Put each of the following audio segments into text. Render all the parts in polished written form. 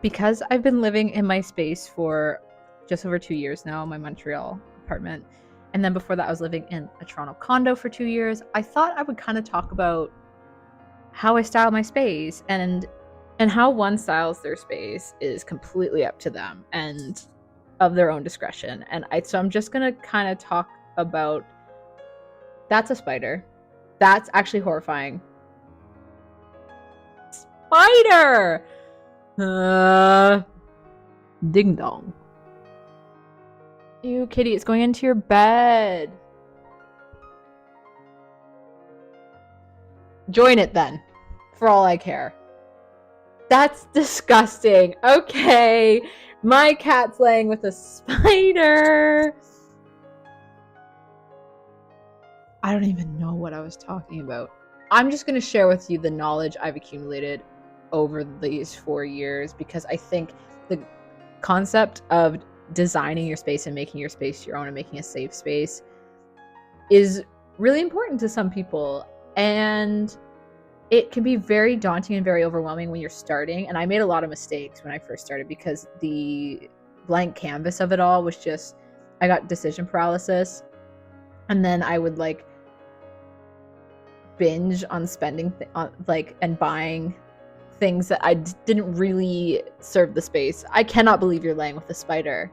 Because I've been living in my space for just over 2 years now, my Montreal apartment, and then before that, I was living in a Toronto condo for 2 years. I thought I would kind of talk about how I style my space and how one styles their space is completely up to them and of their own discretion. So I'm just gonna kind of talk about that's a spider. That's actually horrifying. Spider! Uh, Ding dong. Ew, kitty, it's going into your bed. Join it then, for all I care. That's disgusting. Okay, my cat's laying with a spider. I don't even know what I was talking about. I'm just going to share with you the knowledge I've accumulated over these 4 years because I think the concept of designing your space and making your space your own and making a safe space is really important to some people. And it can be very daunting and very overwhelming when you're starting. And I made a lot of mistakes when I first started because the blank canvas of it all was just, I got decision paralysis. And then I would like binge on spending and buying things that I didn't really serve the space. I cannot believe you're laying with a spider.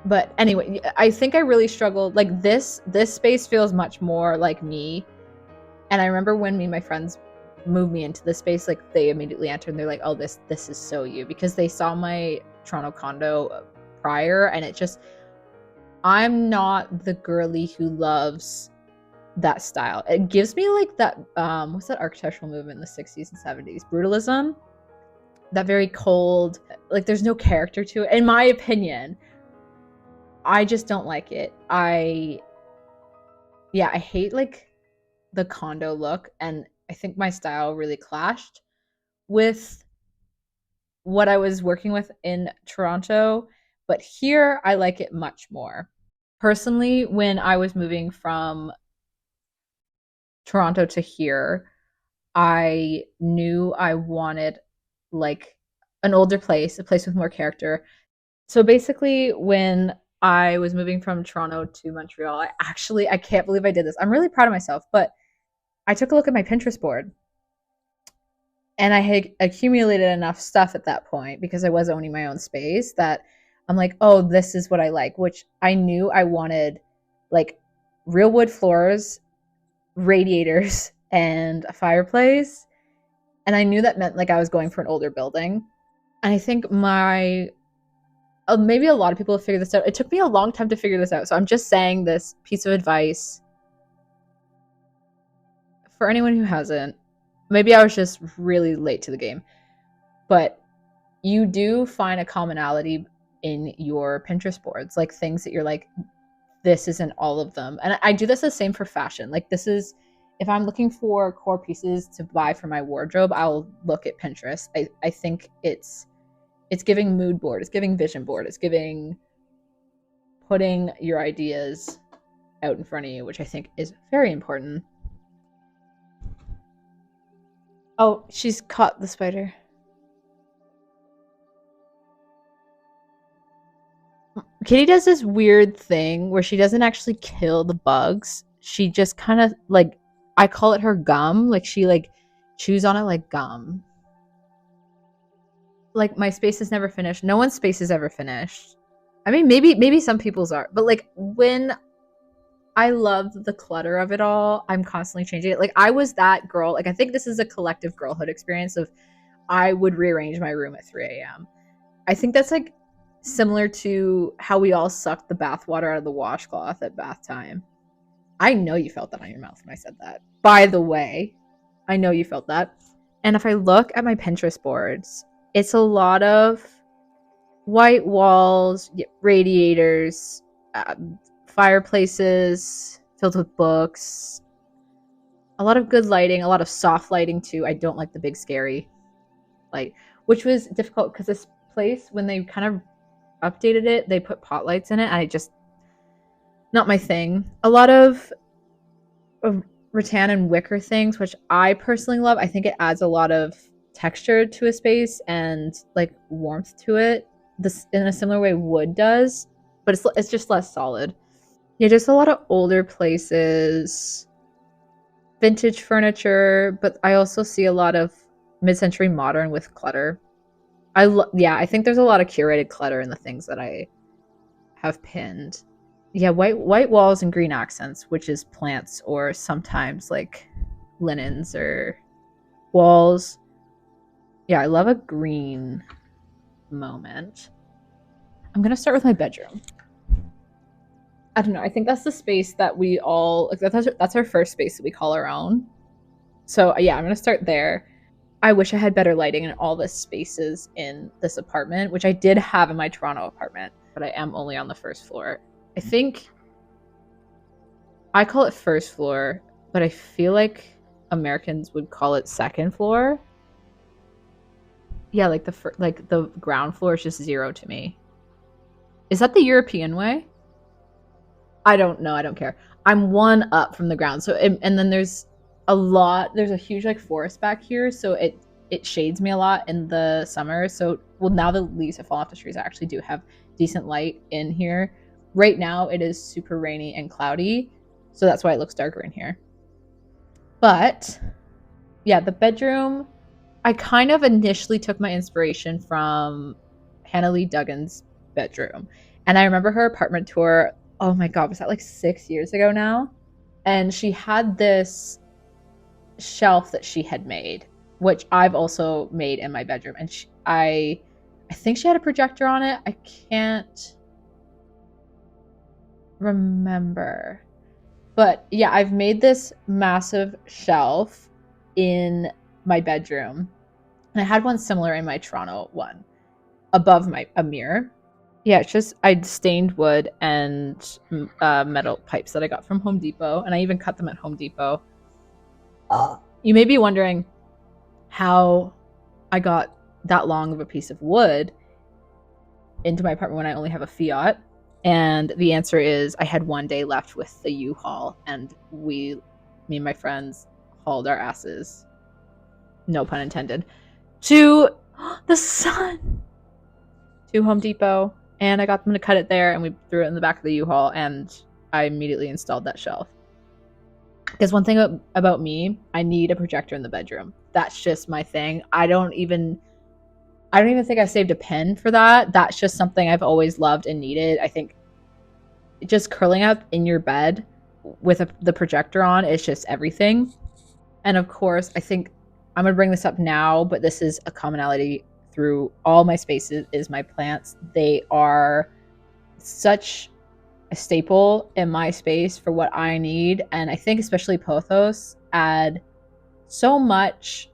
But anyway, I think I really struggled. Like this space feels much more like me. And I remember when me and my friends moved me into this space, like they immediately entered and they're like, oh, this is so you, because they saw my Toronto condo prior, and it just, I'm not the girly who loves that style. It gives me like that what's that architectural movement in the 60s and 70s? Brutalism. That very cold, like there's no character to it. In my opinion, I just don't like it. I hate like the condo look, and I think my style really clashed with what I was working with in Toronto, but here I like it much more. Personally, when I was moving from Toronto to here, I knew I wanted like an older place, a place with more character. So basically, when I was moving from Toronto to Montreal, I can't believe I did this. I'm really proud of myself, but I took a look at my Pinterest board and I had accumulated enough stuff at that point because I was owning my own space that I'm like, oh, this is what I like, which I knew I wanted like real wood floors, radiators, and a fireplace. And I knew that meant like I was going for an older building. And I think maybe a lot of people have figured this out. It took me a long time to figure this out. So I'm just saying this piece of advice for anyone who hasn't. Maybe I was just really late to the game, but you do find a commonality in your Pinterest boards, like things that you're like, this isn't all of them. And I do this the same for fashion. Like this is, if I'm looking for core pieces to buy for my wardrobe, I'll look at Pinterest. I think it's giving mood board, it's giving vision board, it's giving putting your ideas out in front of you, which I think is very important. Oh, she's caught the spider. Kitty does this weird thing where she doesn't actually kill the bugs. She just kind of like, I call it her gum. Like she like chews on it like gum. Like my space is never finished. No one's space is ever finished. I mean, maybe some people's are, but like when I love the clutter of it all, I'm constantly changing it. Like I was that girl. Like I think this is a collective girlhood experience of I would rearrange my room at 3 a.m. I think that's like similar to how we all sucked the bathwater out of the washcloth at bath time. I know you felt that on your mouth when I said that. By the way, I know you felt that. And if I look at my Pinterest boards, it's a lot of white walls, radiators, fireplaces filled with books, a lot of good lighting, a lot of soft lighting too. I don't like the big scary light, which was difficult because this place, when they kind of updated it, they put pot lights in it. And I just, not my thing. A lot of rattan and wicker things, which I personally love. I think it adds a lot of texture to a space and like warmth to it, this in a similar way wood does, but it's just less solid. Yeah, just a lot of older places, vintage furniture, but I also see a lot of mid-century modern with clutter. Yeah, I think there's a lot of curated clutter in the things that I have pinned. Yeah, white walls and green accents, which is plants or sometimes like linens or walls. Yeah, I love a green moment. I'm gonna start with my bedroom. I don't know. I think that's the space that we all like. That's our first space that we call our own. So yeah, I'm gonna start there. I wish I had better lighting in all the spaces in this apartment, which I did have in my Toronto apartment, but I am only on the first floor. I think I call it first floor, but I feel like Americans would call it second floor. Yeah, like the ground floor is just 0 to me. Is that the European way? I don't know. I don't care. I'm one up from the ground. So and then there's a huge like forest back here, so it shades me a lot in the summer. So well, now the leaves have fallen off the trees, I actually do have decent light in here. Right now it is super rainy and cloudy, so that's why it looks darker in here. But yeah, the bedroom, I kind of initially took my inspiration from Hannah Lee Duggan's bedroom. And I remember her apartment tour, oh my God, was that like 6 years ago now? And she had this shelf that she had made, which I've also made in my bedroom. And I think she had a projector on it. I can't remember. But yeah, I've made this massive shelf in my bedroom. And I had one similar in my Toronto one above a mirror. Yeah, it's just I'd stained wood and metal pipes that I got from Home Depot, and I even cut them at Home Depot. You may be wondering how I got that long of a piece of wood into my apartment when I only have a Fiat. And the answer is I had one day left with the U-Haul, and me and my friends hauled our asses, no pun intended, to the sun, to Home Depot, and I got them to cut it there, and we threw it in the back of the U-Haul, and I immediately installed that shelf. Because one thing about me, I need a projector in the bedroom. That's just my thing. I don't even think I saved a pen for that. That's just something I've always loved and needed. I think just curling up in your bed with the projector on is just everything. And of course, I think I'm going to bring this up now, but this is a commonality through all my spaces is my plants. They are such a staple in my space for what I need. And I think especially pothos add so much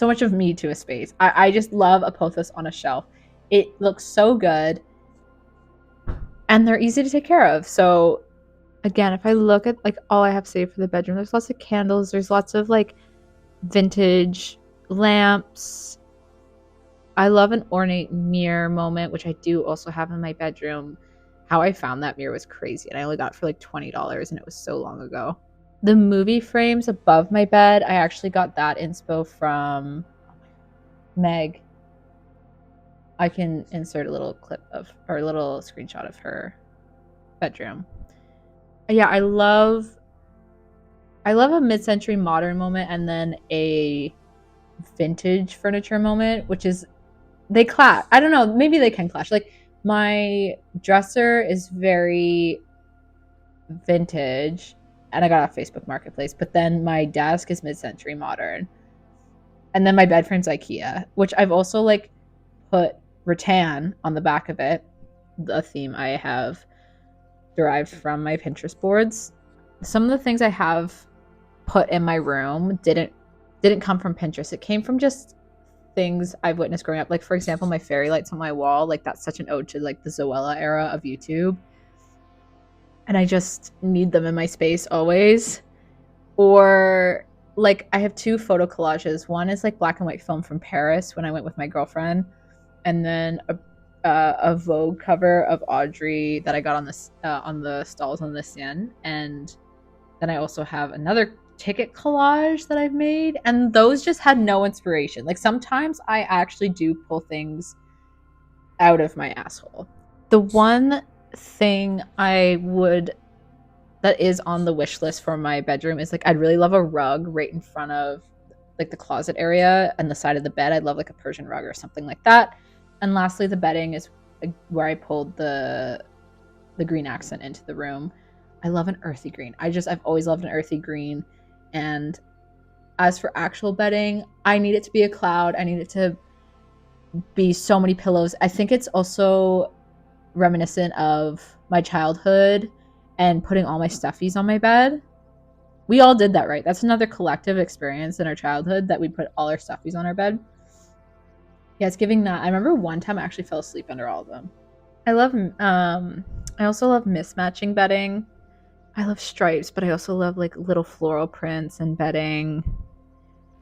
of me to a space. I just love a pothos on a shelf. It looks so good and they're easy to take care of. So again, if I look at like all I have saved for the bedroom, there's lots of candles, there's lots of like vintage lamps. I love an ornate mirror moment, which I do also have in my bedroom. How I found that mirror was crazy, and I only got it for like $20, and it was so long ago. The movie frames above my bed, I actually got that inspo from Meg. I can insert a little clip of, or a little screenshot of her bedroom. Yeah, I love a mid-century modern moment and then a vintage furniture moment, which is they clash. I don't know, maybe they can clash. Like my dresser is very vintage and I got off Facebook Marketplace, but then my desk is mid-century modern. And then my bed frame's IKEA, which I've also like put rattan on the back of it, the theme I have derived from my Pinterest boards. Some of the things I have put in my room didn't come from Pinterest. It came from just things I've witnessed growing up. Like for example, my fairy lights on my wall, like that's such an ode to like the Zoella era of YouTube. And I just need them in my space always. Or like I have two photo collages. One is like black and white film from Paris when I went with my girlfriend, and then a Vogue cover of Audrey that I got on the stalls on the Seine. And then I also have another ticket collage that I've made, and those just had no inspiration. Like sometimes I actually do pull things out of my asshole. The one thing I would that is on the wish list for my bedroom is like I'd really love a rug right in front of like the closet area and the side of the bed. I'd love like a Persian rug or something like that. And lastly, the bedding is where I pulled the green accent into the room. I love an earthy green. I've always loved an earthy green. And as for actual bedding, I need it to be a cloud. I need it to be so many pillows. I think it's also reminiscent of my childhood and putting all my stuffies on my bed. We all did that, right? That's another collective experience in our childhood that we put all our stuffies on our bed. Yeah, it's giving that. I remember one time I actually fell asleep under all of them. I also love mismatching bedding. I love stripes, but I also love like little floral prints and bedding.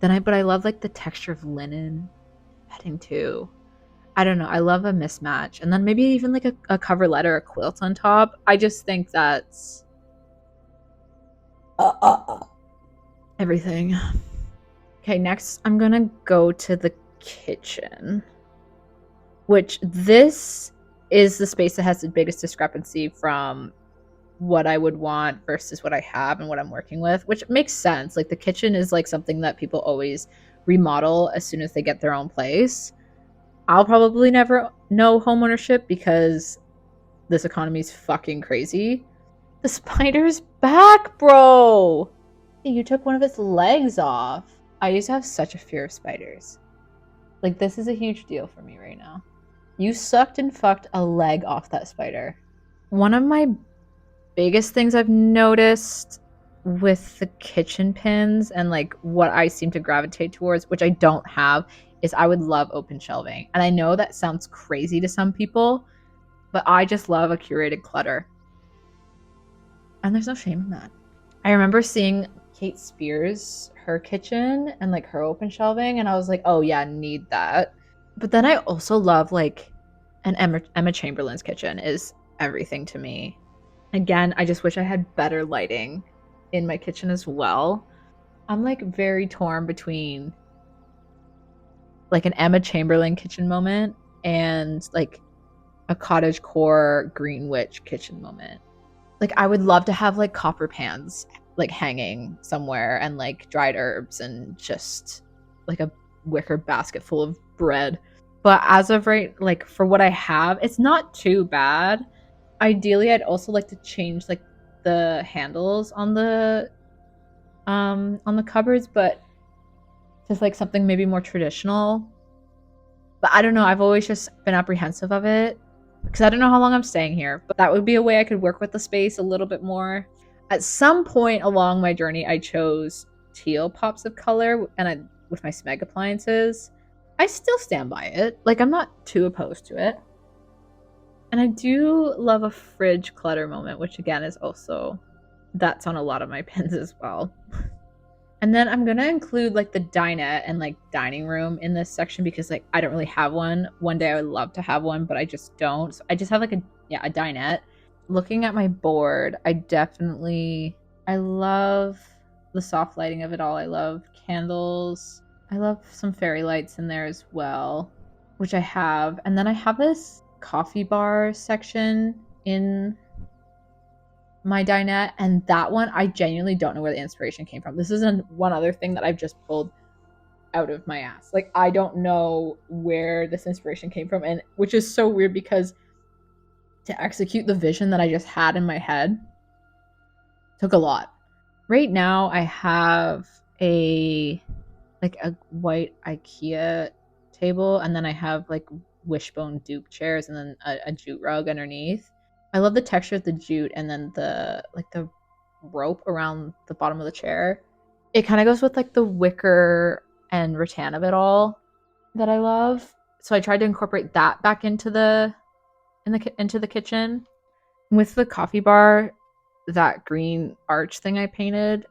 But I love like the texture of linen bedding too. I don't know. I love a mismatch. And then maybe even like a cover letter, a quilt on top. I just think that's everything. Okay, next I'm gonna go to the kitchen, which this is the space that has the biggest discrepancy from what I would want versus what I have and what I'm working with, which makes sense. Like the kitchen is like something that people always remodel as soon as they get their own place. I'll probably never know homeownership because this economy is fucking crazy. The spider's back, bro. You took one of its legs off. I used to have such a fear of spiders. Like this is a huge deal for me right now. You sucked and fucked a leg off that spider. One of my biggest things I've noticed with the kitchen pins and like what I seem to gravitate towards, which I don't have, is I would love open shelving. And I know that sounds crazy to some people, but I just love a curated clutter. And there's no shame in that. I remember seeing Kate Spears, her kitchen and like her open shelving, and I was like, oh yeah, need that. But then I also love like an Emma Chamberlain's kitchen is everything to me. Again, I just wish I had better lighting in my kitchen as well. I'm like very torn between like an Emma Chamberlain kitchen moment and like a cottagecore Green Witch kitchen moment. Like I would love to have like copper pans like hanging somewhere and like dried herbs and just like a wicker basket full of bread. But as of right, like for what I have, it's not too bad. Ideally, I'd also like to change like the handles on the cupboards, but just like something maybe more traditional. But I don't know, I've always just been apprehensive of it because I don't know how long I'm staying here, but that would be a way I could work with the space a little bit more. At some point along my journey, I chose teal pops of color with my Smeg appliances. I still stand by it. Like I'm not too opposed to it. And I do love a fridge clutter moment, which again is also that's on a lot of my pins as well. And then I'm gonna include like the dinette and like dining room in this section because like I don't really have one. One day I would love to have one, but I just don't. So I just have like a dinette. Looking at my board, I love the soft lighting of it all. I love candles. I love some fairy lights in there as well, which I have. And then I have this coffee bar section in my dinette, and that one I genuinely don't know where the inspiration came from. This is one other thing that I've just pulled out of my ass. Like I don't know where this inspiration came from, and which is so weird because to execute the vision that I just had in my head took a lot. Right now I have a white IKEA table, and then I have like wishbone dupe chairs and then a jute rug underneath. I love the texture of the jute and then the rope around the bottom of the chair. It kind of goes with like the wicker and rattan of it all that I love. So I tried to incorporate that back into into the kitchen. With the coffee bar, that green arch thing I painted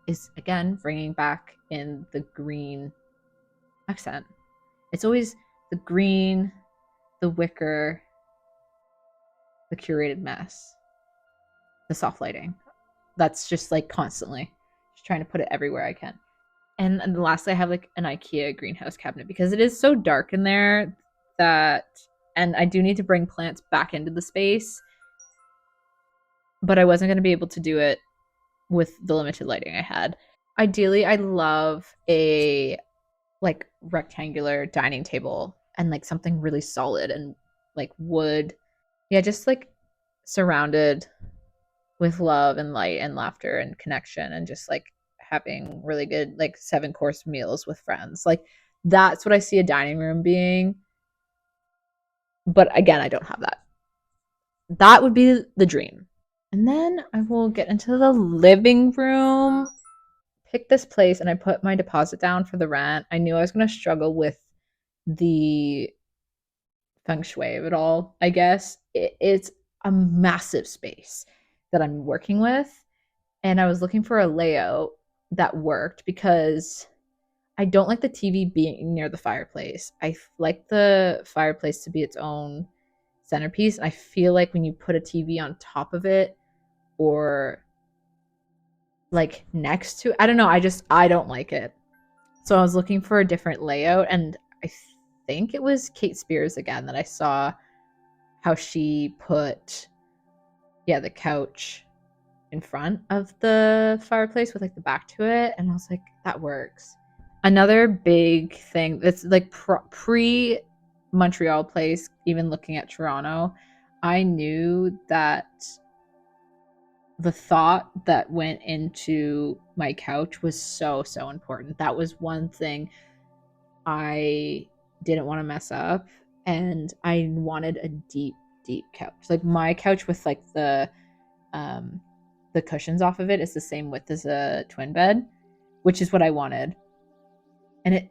is again bringing back in the green accent. It's always the green, the wicker, the curated mess, the soft lighting. That's just like constantly trying to put it everywhere I can. And lastly, I have like an IKEA greenhouse cabinet because it is so dark in there that, and I do need to bring plants back into the space, but I wasn't going to be able to do it with the limited lighting I had. Ideally, I love a like rectangular dining table and like something really solid and like wood. Yeah, just like surrounded with love and light and laughter and connection and just like having really good like 7-course meals with friends. Like that's what I see a dining room being. But again, I don't have that. That would be the dream. And then I will get into the living room. Pick this place and I put my deposit down for the rent. I knew I was going to struggle with the feng shui of it all, I guess. It's a massive space that I'm working with. And I was looking for a layout that worked because I don't like the TV being near the fireplace. I like the fireplace to be its own centerpiece. I feel like when you put a TV on top of it or like next to, I don't know, I don't like it. So I was looking for a different layout, and I think it was Kate Spears again that I saw how she put the couch in front of the fireplace with like the back to it, and I was like, that works. Another big thing that's like pre Montreal place, even looking at Toronto, I knew that the thought that went into my couch was so important. That was one thing I didn't want to mess up, and I wanted a deep couch. Like my couch with like the cushions off of it is the same width as a twin bed, which is what I wanted. And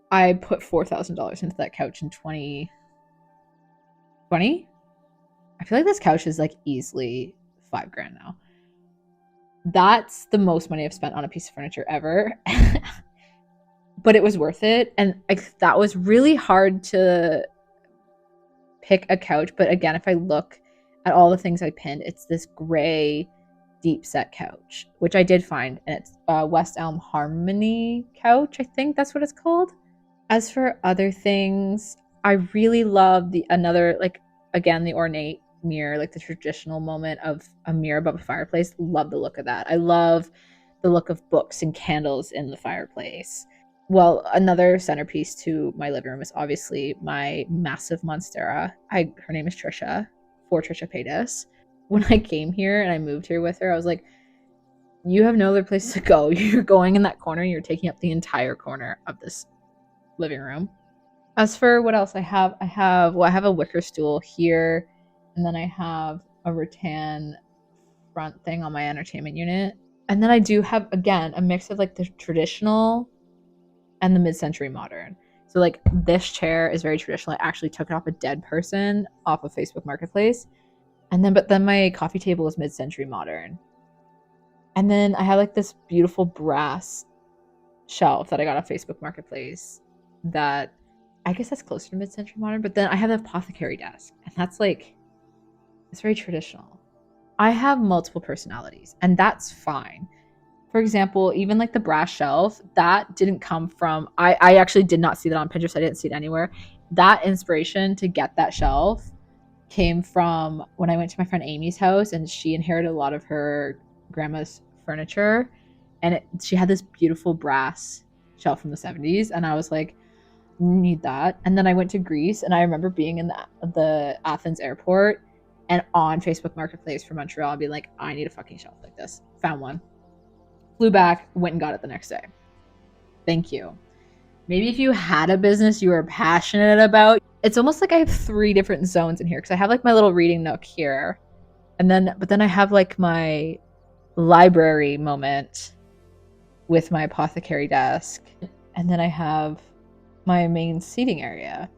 I put $4,000 into that couch in 2020. I feel like this couch is like easily $5,000 now. That's the most money I've spent on a piece of furniture ever. But it was worth it. And that was really hard to pick a couch. But again, if I look at all the things I pinned, it's this gray deep set couch, which I did find. And it's West Elm Harmony couch. I think that's what it's called. As for other things, I really love the ornate mirror, like the traditional moment of a mirror above a fireplace. Love the look of that. I love the look of books and candles in the fireplace. Well, another centerpiece to my living room is obviously my massive monstera. Her name is Trisha, for Trisha Paytas. When I came here and I moved here with her, I was like, you have no other place to go. You're going in that corner. You're taking up the entire corner of this living room. As for what else I have a wicker stool here, and then I have a rattan front thing on my entertainment unit. And then I do have, again, a mix of like the traditional and the mid-century modern. So like this chair is very traditional. I actually took it off a dead person off of Facebook Marketplace. But then my coffee table is mid-century modern. And then I have like this beautiful brass shelf that I got off Facebook Marketplace that I guess that's closer to mid-century modern. But then I have the apothecary desk, and that's like, it's very traditional. I have multiple personalities, and that's fine. For example, even like the brass shelf, that didn't come from, I actually did not see that on Pinterest. I didn't see it anywhere. That inspiration to get that shelf came from when I went to my friend Amy's house, and she inherited a lot of her grandma's furniture, and she had this beautiful brass shelf from the 70s, and I was like, need that. And then I went to Greece, and I remember being in the Athens airport and on Facebook Marketplace for Montreal and being like, I need a fucking shelf like this. Found one. Flew back, went and got it the next day. Thank you. Maybe if you had a business you were passionate about, it's almost like I have 3 different zones in here, because I have like my little reading nook here, but then I have like my library moment with my apothecary desk, and then I have my main seating area.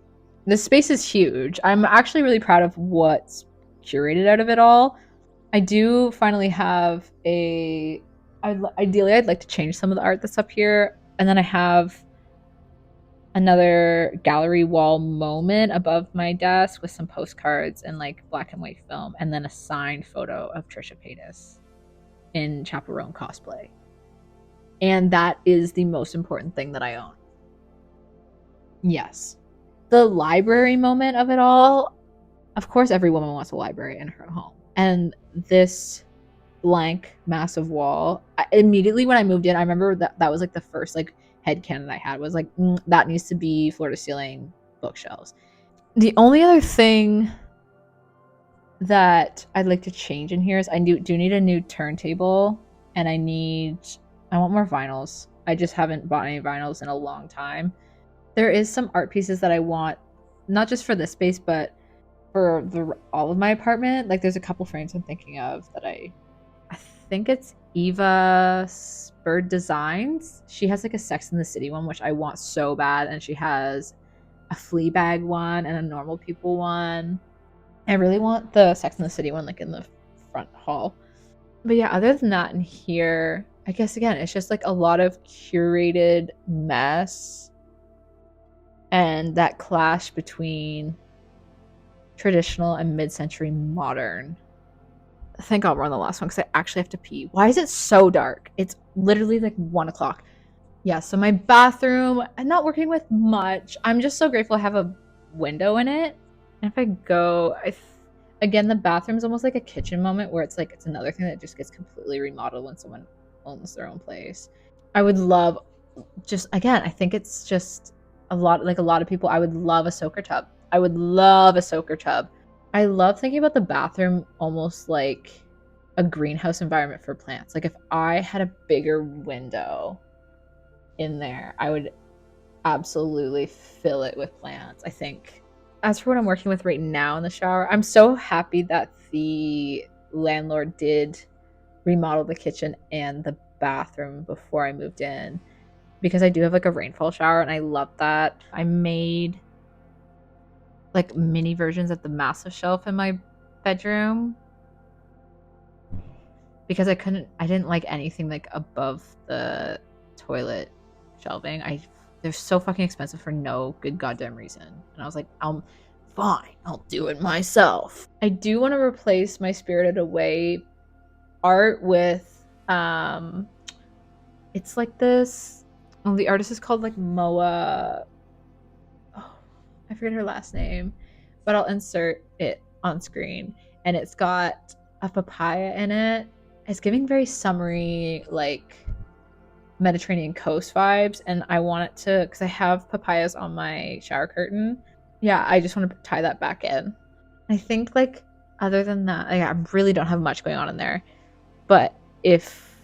This space is huge. I'm actually really proud of what's curated out of it all. I do finally have ideally I'd like to change some of the art that's up here, and then I have another gallery wall moment above my desk with some postcards and like black and white film, and then a signed photo of Trisha Paytas in Chaperone cosplay. And that is the most important thing that I own. Yes. The library moment of it all, of course, every woman wants a library in her home. And this blank, massive wall, immediately when I moved in, I remember that was like the first like headcanon I had was like, that needs to be floor to ceiling bookshelves. The only other thing that I'd like to change in here is I do need a new turntable, and I want more vinyls. I just haven't bought any vinyls in a long time. There is some art pieces that I want, not just for this space, but for all of my apartment. Like there's a couple frames I'm thinking of that I think it's Eva Spurd Designs. She has like a Sex in the City one, which I want so bad, and she has a Fleabag one and a Normal People one. I really want the Sex in the City one like in the front hall. But yeah, other than that in here, I guess again, it's just like a lot of curated mess and that clash between traditional and mid-century modern. Thank God we're on the last one because I actually have to pee. Why is it so dark? It's literally like 1 o'clock. Yeah, so my bathroom, I'm not working with much. I'm just so grateful I have a window in it. And if I go, again, the bathroom's almost like a kitchen moment where it's like it's another thing that just gets completely remodeled when someone owns their own place. I would love, just again, I think it's just a lot of people. I would love a soaker tub. I would love a soaker tub. I love thinking about the bathroom almost like a greenhouse environment for plants. Like if I had a bigger window in there, I would absolutely fill it with plants, I think. As for what I'm working with right now in the shower, I'm so happy that the landlord did remodel the kitchen and the bathroom before I moved in, because I do have like a rainfall shower and I love that. I made like mini versions of the massive shelf in my bedroom because I didn't like anything like above the toilet shelving. They're so fucking expensive for no good goddamn reason. And I was like, fine, I'll do it myself. I do want to replace my Spirited Away art with it's like this, the artist is called like Moa, I forget her last name, but I'll insert it on screen. And it's got a papaya in it. It's giving very summery, like Mediterranean coast vibes. And I want it to, because I have papayas on my shower curtain. Yeah, I just want to tie that back in. I think like other than that, like, I really don't have much going on in there. But if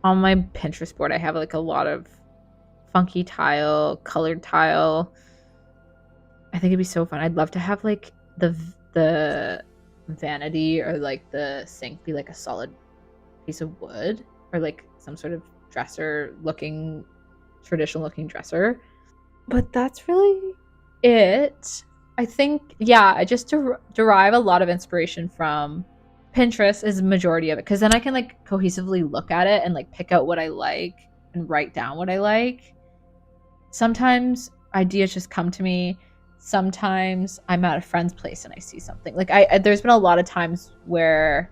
on my Pinterest board, I have like a lot of funky tile, colored tile. I think it'd be so fun. I'd love to have like the vanity or like the sink be like a solid piece of wood or like some sort of dresser looking, traditional looking dresser. But that's really it. I think, yeah, I just derive a lot of inspiration from Pinterest is the majority of it, because then I can like cohesively look at it and like pick out what I like and write down what I like. Sometimes ideas just come to me. Sometimes I'm at a friend's place and I see something. Like there's been a lot of times where,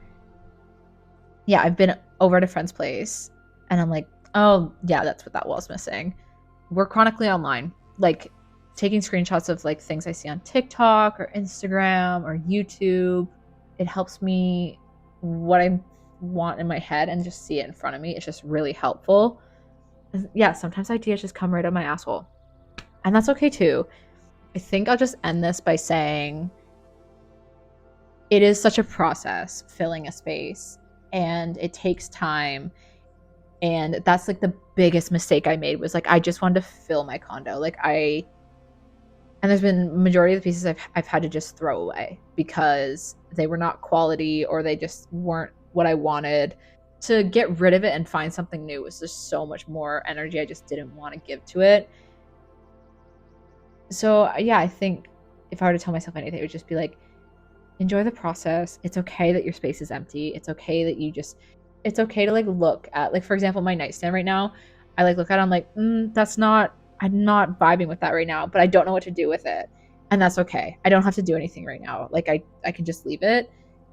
yeah, I've been over at a friend's place and I'm like, oh yeah, that's what that wall's missing. We're chronically online, like taking screenshots of like things I see on TikTok or Instagram or YouTube. It helps me what I want in my head and just see it in front of me. It's just really helpful. Yeah, sometimes ideas just come right out of my asshole. And that's okay too. I think I'll just end this by saying it is such a process filling a space, and it takes time. And that's like the biggest mistake I made was like I just wanted to fill my condo. And there's been majority of the pieces I've had to just throw away because they were not quality or they just weren't what I wanted. To get rid of it and find something new was just so much more energy I just didn't want to give to it. So yeah, I think if I were to tell myself anything, it would just be like, enjoy the process. It's okay that your space is empty. It's okay that it's okay to like look at, like, for example, my nightstand right now. I like look at it, I'm like, I'm not vibing with that right now, but I don't know what to do with it. And that's okay. I don't have to do anything right now. Like I can just leave it.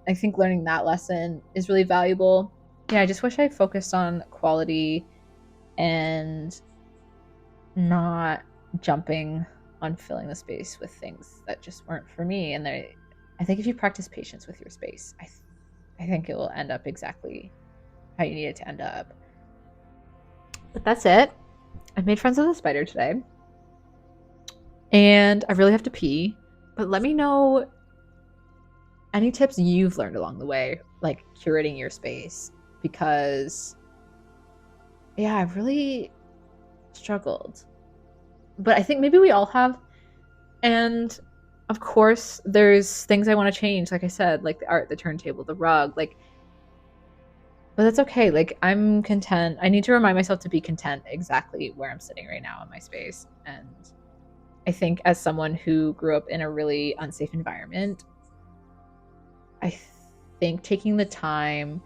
I think learning that lesson is really valuable. Yeah, I just wish I focused on quality and not jumping on filling the space with things that just weren't for me. And I think if you practice patience with your space, I think it will end up exactly how you need it to end up. But that's it. I made friends with a spider today. And I really have to pee. But let me know any tips you've learned along the way, like curating your space. Because, yeah, I've really struggled. But I think maybe we all have. And of course, there's things I want to change, like I said, like the art, the turntable, the rug, like, but that's okay. Like, I'm content. I need to remind myself to be content exactly where I'm sitting right now in my space. And I think as someone who grew up in a really unsafe environment, I think taking the time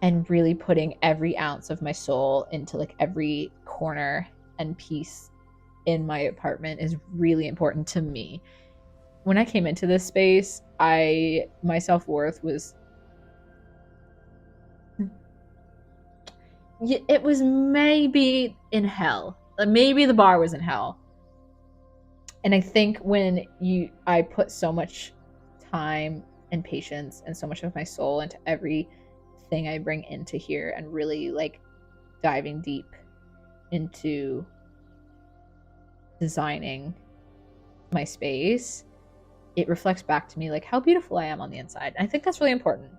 and really putting every ounce of my soul into like every corner and piece in my apartment is really important to me. When I came into this space, my self-worth was, it was maybe in hell. Maybe the bar was in hell. And I think when I put so much time and patience and so much of my soul into everything I bring into here and really like diving deep into designing my space, it reflects back to me like how beautiful I am on the inside. And I think that's really important.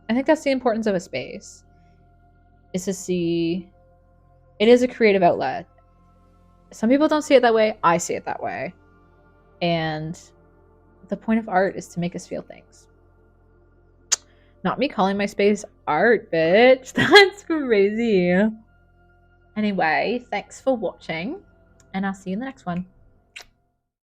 I think that's the importance of a space, is to see it is a creative outlet. Some people don't see it that way. I see it that way. And the point of art is to make us feel things. Not me calling my space art, bitch. That's crazy. Anyway, thanks for watching, and I'll see you in the next one.